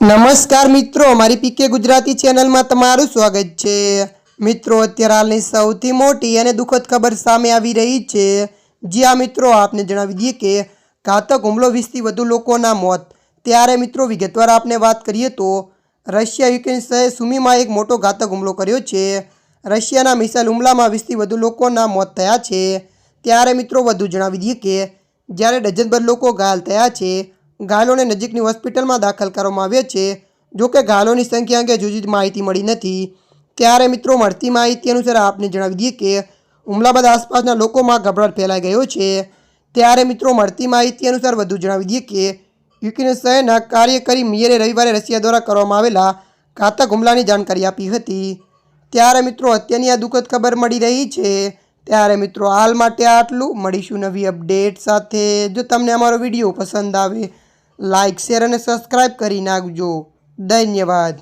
નમસ્કાર મિત્રો, મારી પીકે ગુજરાતી ચેનલમાં તમારું સ્વાગત છે। મિત્રો, અત્યારે હાલની સૌથી મોટી અને દુઃખદ ખબર સામે આવી રહી છે। જ્યાં મિત્રો આપને જણાવી દઈએ કે ઘાતક હુમલો 20થી વધુ લોકોના મોત। ત્યારે મિત્રો વિગતવાર આપને વાત કરીએ તો રશિયા યુક્રેન શહેર સુમીમાં એક મોટો ઘાતક હુમલો કર્યો છે। રશિયાના મિસાઇલ હુમલામાં 20થી વધુ લોકોના મોત થયા છે। ત્યારે મિત્રો વધુ જણાવી દઈએ કે જ્યારે ડઝનભર લોકો ઘાયલ થયા છે। ઘાયલોને નજીકની હોસ્પિટલમાં દાખલ કરવામાં આવ્યા છે। જોકે ઘાયલોની સંખ્યા અંગે હજુ માહિતી મળી નથી। ત્યારે મિત્રો મળતી માહિતી અનુસાર આપને જણાવી દઈએ કે હુમલા બાદ આસપાસના લોકોમાં ગભરાટ ફેલાઈ ગયો છે। ત્યારે મિત્રો મળતી માહિતી અનુસાર વધુ જણાવી દઈએ કે યુક્રેન શહેરના કાર્યકારી મેયરે રવિવારે રશિયા દ્વારા કરવામાં આવેલા ઘાતક હુમલાની જાણકારી આપી હતી। ત્યારે મિત્રો અત્યારની આ દુઃખદ ખબર મળી રહી છે। ત્યારે મિત્રો હાલ માટે આટલું। મળીશું નવી અપડેટ સાથે। જો તમને અમારો વિડીયો પસંદ આવે લાઇક શેર અને સબસ્ક્રાઈબ કરી નાખજો। ધન્યવાદ।